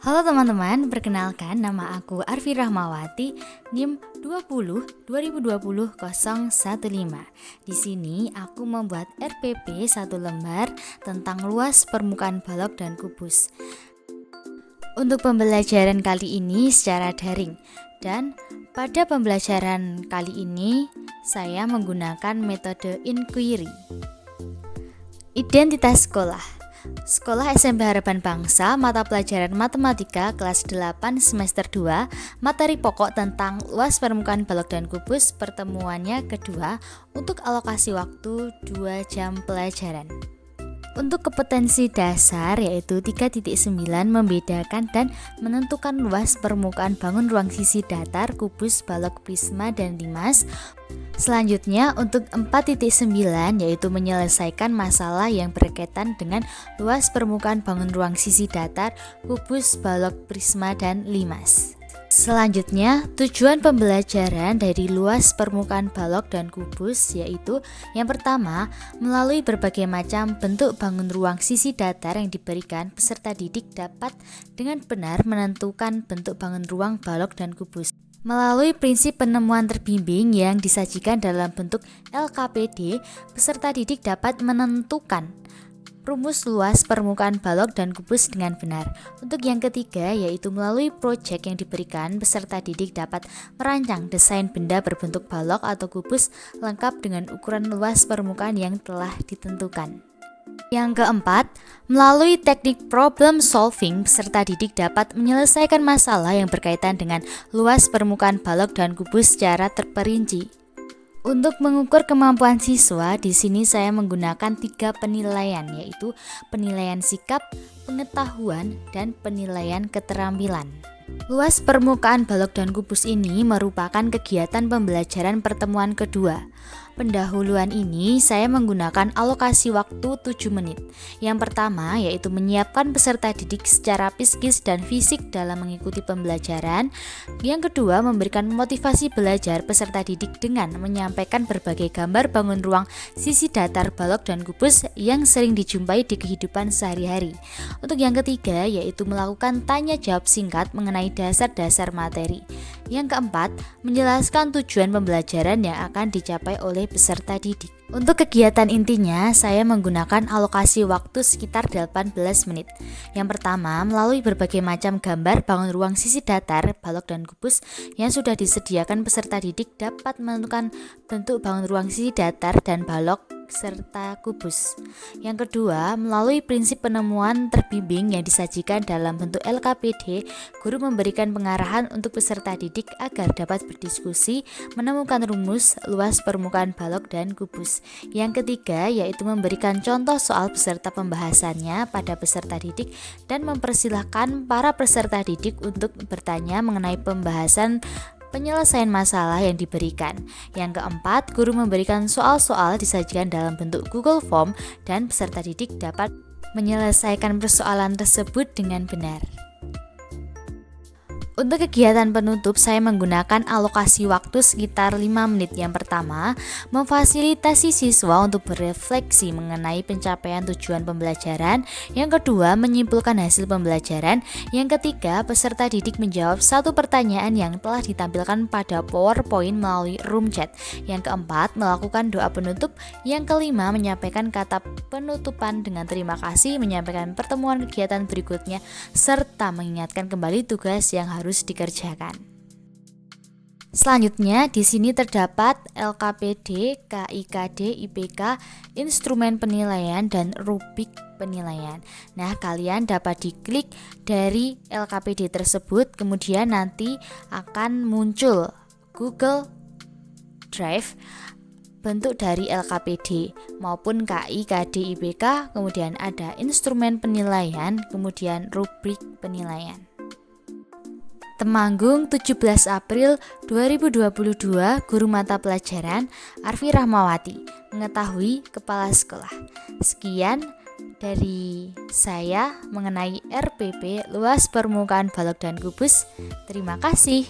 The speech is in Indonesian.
Halo teman-teman, perkenalkan nama aku Arfi Rahmawati, NIM 202020015. Di sini aku membuat RPP satu lembar tentang luas permukaan balok dan kubus. Untuk pembelajaran kali ini secara daring, dan pada pembelajaran kali ini saya menggunakan metode inquiry. Identitas Sekolah SMP Harapan Bangsa, mata pelajaran Matematika kelas 8 semester 2, materi pokok tentang luas permukaan balok dan kubus, pertemuannya kedua untuk alokasi waktu 2 jam pelajaran. Untuk kompetensi dasar yaitu 3.9 membedakan dan menentukan luas permukaan bangun ruang sisi datar, kubus, balok, prisma, dan limas. Selanjutnya untuk 4.9 yaitu menyelesaikan masalah yang berkaitan dengan luas permukaan bangun ruang sisi datar, kubus, balok, prisma, dan limas. Selanjutnya, tujuan pembelajaran dari luas permukaan balok dan kubus yaitu yang pertama, melalui berbagai macam bentuk bangun ruang sisi datar yang diberikan, peserta didik dapat dengan benar menentukan bentuk bangun ruang balok dan kubus. Melalui prinsip penemuan terbimbing yang disajikan dalam bentuk LKPD, peserta didik dapat menentukan rumus luas permukaan balok dan kubus dengan benar. Untuk yang ketiga yaitu melalui proyek yang diberikan, peserta didik dapat merancang desain benda berbentuk balok atau kubus lengkap dengan ukuran luas permukaan yang telah ditentukan. Yang keempat, melalui teknik problem solving, peserta didik dapat menyelesaikan masalah yang berkaitan dengan luas permukaan balok dan kubus secara terperinci. Untuk mengukur kemampuan siswa, di sini saya menggunakan 3 penilaian, yaitu penilaian sikap, pengetahuan, dan penilaian keterampilan. Luas permukaan balok dan kubus ini merupakan kegiatan pembelajaran pertemuan kedua. Pendahuluan ini saya menggunakan alokasi waktu 7 menit. Yang pertama yaitu menyiapkan peserta didik secara psikis dan fisik dalam mengikuti pembelajaran. Yang kedua memberikan motivasi belajar peserta didik dengan menyampaikan berbagai gambar bangun ruang sisi datar balok dan kubus yang sering dijumpai di kehidupan sehari-hari. Untuk yang ketiga yaitu melakukan tanya jawab singkat mengenai dasar-dasar materi. Yang keempat, menjelaskan tujuan pembelajaran yang akan dicapai oleh peserta didik. Untuk kegiatan intinya, saya menggunakan alokasi waktu sekitar 18 menit. Yang pertama, melalui berbagai macam gambar bangun ruang sisi datar, balok, dan kubus yang sudah disediakan, peserta didik dapat menentukan bentuk bangun ruang sisi datar dan balok serta kubus. Yang kedua, melalui prinsip penemuan terbimbing yang disajikan dalam bentuk LKPD, guru memberikan pengarahan untuk peserta didik agar dapat berdiskusi menemukan rumus luas permukaan balok dan kubus. Yang ketiga, yaitu memberikan contoh soal beserta pembahasannya pada peserta didik dan mempersilahkan para peserta didik untuk bertanya mengenai pembahasan penyelesaian masalah yang diberikan. Yang keempat, guru memberikan soal-soal disajikan dalam bentuk Google Form dan peserta didik dapat menyelesaikan persoalan tersebut dengan benar. Untuk kegiatan penutup, saya menggunakan alokasi waktu sekitar 5 menit. Yang pertama, memfasilitasi siswa untuk berefleksi mengenai pencapaian tujuan pembelajaran. Yang kedua, menyimpulkan hasil pembelajaran. Yang ketiga, peserta didik menjawab satu pertanyaan yang telah ditampilkan pada PowerPoint melalui room chat. Yang keempat, melakukan doa penutup. Yang kelima, menyampaikan kata penutupan dengan terima kasih, menyampaikan pertemuan kegiatan berikutnya, serta mengingatkan kembali tugas yang harus dikerjakan. Selanjutnya di sini terdapat LKPD, KIKD, IPK, instrumen penilaian dan rubrik penilaian. Nah, kalian dapat diklik dari LKPD tersebut, kemudian nanti akan muncul Google Drive bentuk dari LKPD maupun KI, KD, IPK, kemudian ada instrumen penilaian, kemudian rubrik penilaian. Temanggung 17 April 2022, Guru Mata Pelajaran Arfi Rahmawati, Mengetahui Kepala Sekolah. Sekian dari saya mengenai RPP luas permukaan balok dan kubus. Terima kasih.